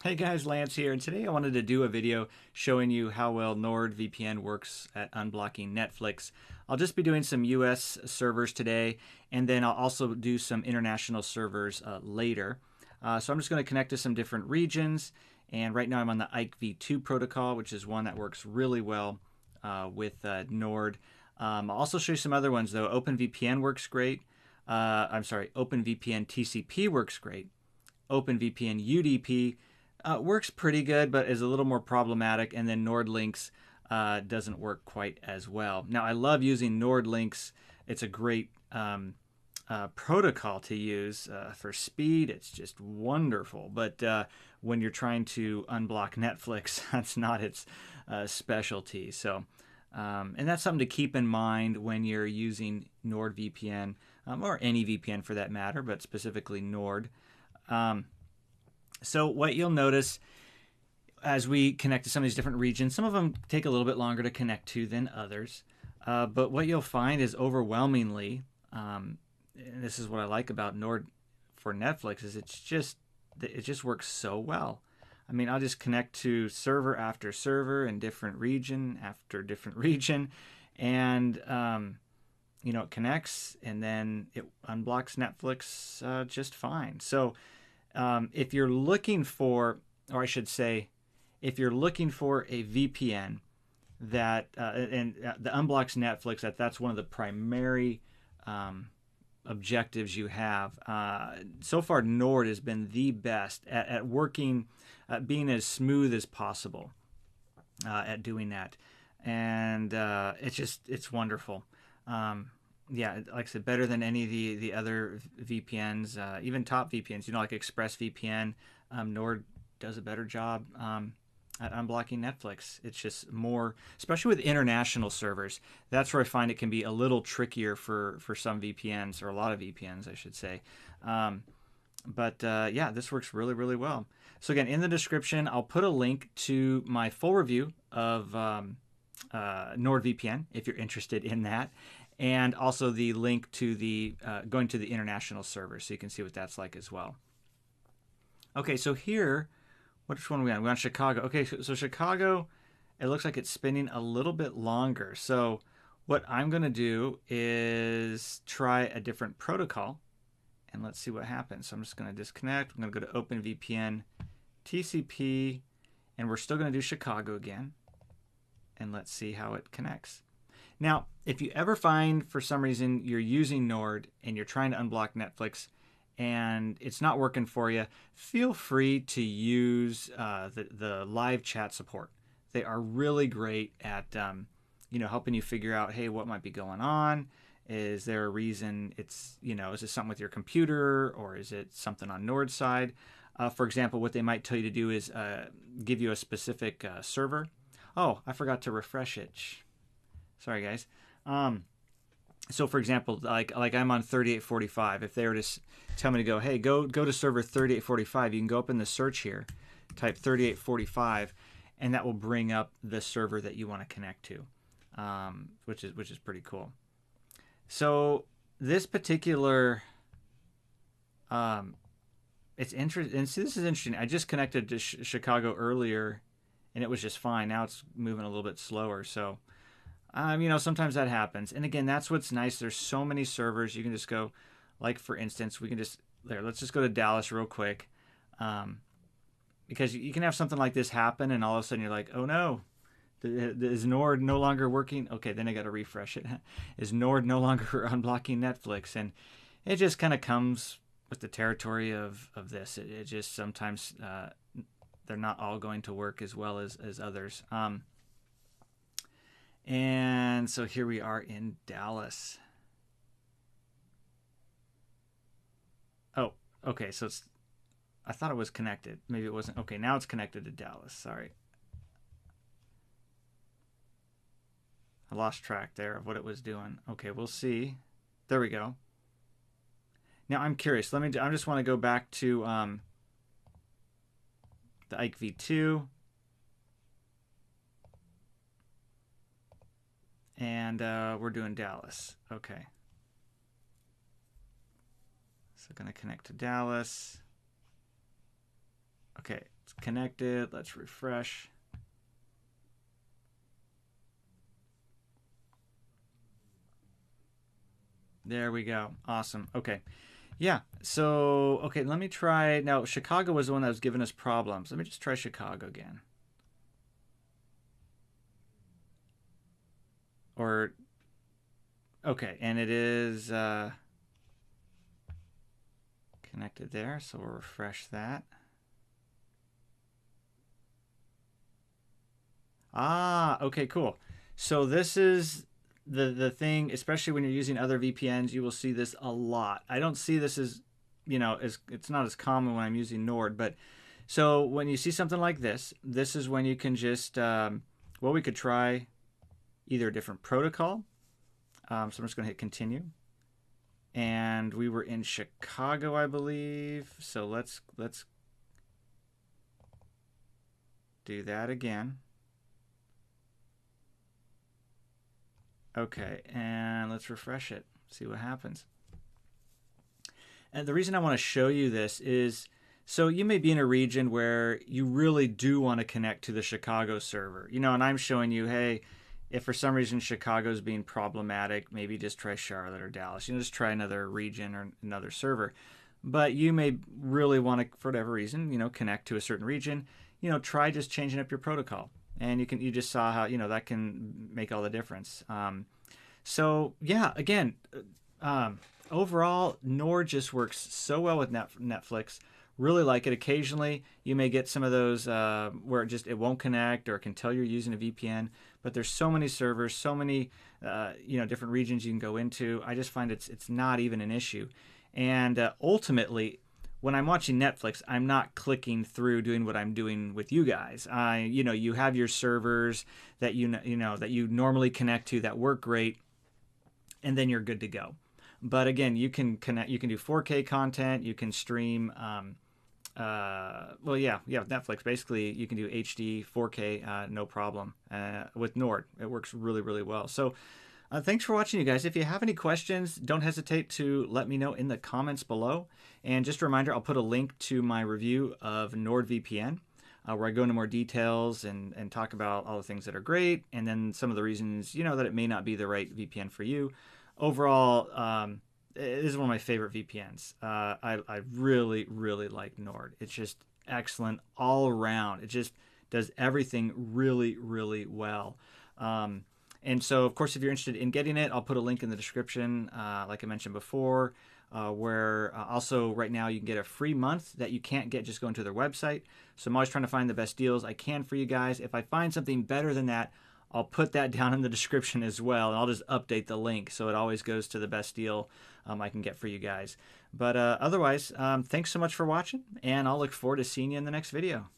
Hey guys, Lance here, and today I wanted to do a video showing you how well NordVPN works at unblocking Netflix. I'll just be doing some US servers today, and then I'll also do some international servers later. So I'm just going to connect to some different regions, and right now I'm on the IKE v2 protocol, which is one that works really well with Nord. I'll also show you some other ones though. OpenVPN works great. OpenVPN TCP works great. OpenVPN UDP works pretty good, but is a little more problematic. And then NordLynx doesn't work quite as well. Now, I love using NordLynx. It's a great protocol to use for speed. It's just wonderful. But when you're trying to unblock Netflix, that's not its specialty. So, and that's something to keep in mind when you're using NordVPN or any VPN for that matter, but specifically Nord. So what you'll notice as we connect to some of these different regions, some of them take a little bit longer to connect to than others. But what you'll find is overwhelmingly, and this is what I like about Nord for Netflix, is it just works so well. I mean, I'll just connect to server after server and different region after different region, and it connects, and then it unblocks Netflix just fine. So if you're looking for, or I should say, if you're looking for a VPN that that unblocks Netflix, that's one of the primary objectives you have. So far, Nord has been the best at working, being as smooth as possible at doing that, and it's wonderful. Yeah, like I said, better than any of the other VPNs, even top VPNs, like ExpressVPN. Nord does a better job at unblocking Netflix. It's just more, especially with international servers. That's where I find it can be a little trickier for some VPNs, or a lot of VPNs, I should say. Yeah, this works really, really well. So again, in the description, I'll put a link to my full review of NordVPN if you're interested in that, and also the link to the going to the international server, so you can see what that's like as well. Okay, so here, which one are we on? We're on Chicago. Okay, so Chicago, it looks like it's spinning a little bit longer. So what I'm going to do is try a different protocol, and let's see what happens. So I'm just going to disconnect. I'm going to go to OpenVPN TCP, and we're still going to do Chicago again, and let's see how it connects. Now, if you ever find for some reason you're using Nord and you're trying to unblock Netflix and it's not working for you, feel free to use the live chat support. They are really great at helping you figure out, hey, what might be going on? Is there a reason it's, is it something with your computer, or is it something on Nord's side? For example, what they might tell you to do is give you a specific server. Oh, I forgot to refresh it. Sorry, guys. So, for example, like I'm on 3845. If they were to tell me to go, hey, go to server 3845, you can go up in the search here, type 3845, and that will bring up the server that you want to connect to, which is pretty cool. So this particular, it's interesting. And see, this is interesting. I just connected to Chicago earlier, and it was just fine. Now it's moving a little bit slower. So. Sometimes that happens. And again, that's what's nice. There's so many servers. You can just go, like, for instance, let's just go to Dallas real quick. Because you can have something like this happen, and all of a sudden you're like, oh no, is Nord no longer working? Okay, then I got to refresh it. Is Nord no longer unblocking Netflix? And it just kind of comes with the territory of this. It just sometimes they're not all going to work as well as others. And so here we are in Dallas. Oh, okay. So I thought it was connected. Maybe it wasn't. Okay, now it's connected to Dallas. Sorry. I lost track there of what it was doing. Okay, we'll see. There we go. Now I'm curious. I just want to go back to the IKE v2. And we're doing Dallas. Okay. So going to connect to Dallas. Okay. It's connected. Let's refresh. There we go. Awesome. Okay. Yeah. So, okay, let me try. Now, Chicago was the one that was giving us problems. Let me just try Chicago again. Or, okay, and it is connected there. So we'll refresh that. Ah, okay, cool. So this is the thing, especially when you're using other VPNs, you will see this a lot. I don't see this as, as it's not as common when I'm using Nord, but so when you see something like this is when you can just, well, we could try either a different protocol. So I'm just going to hit continue. And we were in Chicago, I believe. So let's do that again. Okay, and let's refresh it, see what happens. And the reason I want to show you this is, so you may be in a region where you really do want to connect to the Chicago server, and I'm showing you, hey, if for some reason Chicago's being problematic, maybe just try Charlotte or Dallas, just try another region or another server. But you may really want to, for whatever reason, connect to a certain region, try just changing up your protocol. And you just saw how that can make all the difference. So yeah, again, overall, Nord just works so well with Netflix. Really like it. Occasionally, you may get some of those where it won't connect or it can tell you're using a VPN. But there's so many servers, so many different regions you can go into. I just find it's not even an issue. And ultimately, when I'm watching Netflix, I'm not clicking through doing what I'm doing with you guys. You have your servers that that you normally connect to that work great, and then you're good to go. But again, you can connect. You can do 4K content. You can stream. Netflix. Basically, you can do HD, 4K, no problem. With Nord, it works really, really well. So. Thanks for watching, you guys. If you have any questions, don't hesitate to let me know in the comments below. And just a reminder, I'll put a link to my review of NordVPN, where I go into more details and talk about all the things that are great, and then some of the reasons, that it may not be the right VPN for you. Overall, it is one of my favorite VPNs. I really, really like Nord. It's just excellent all around. It just does everything really, really well. And so, of course, if you're interested in getting it, I'll put a link in the description, like I mentioned before, where also right now you can get a free month that you can't get just going to their website. So I'm always trying to find the best deals I can for you guys. If I find something better than that, I'll put that down in the description as well, and I'll just update the link so it always goes to the best deal I can get for you guys. But otherwise, thanks so much for watching, and I'll look forward to seeing you in the next video.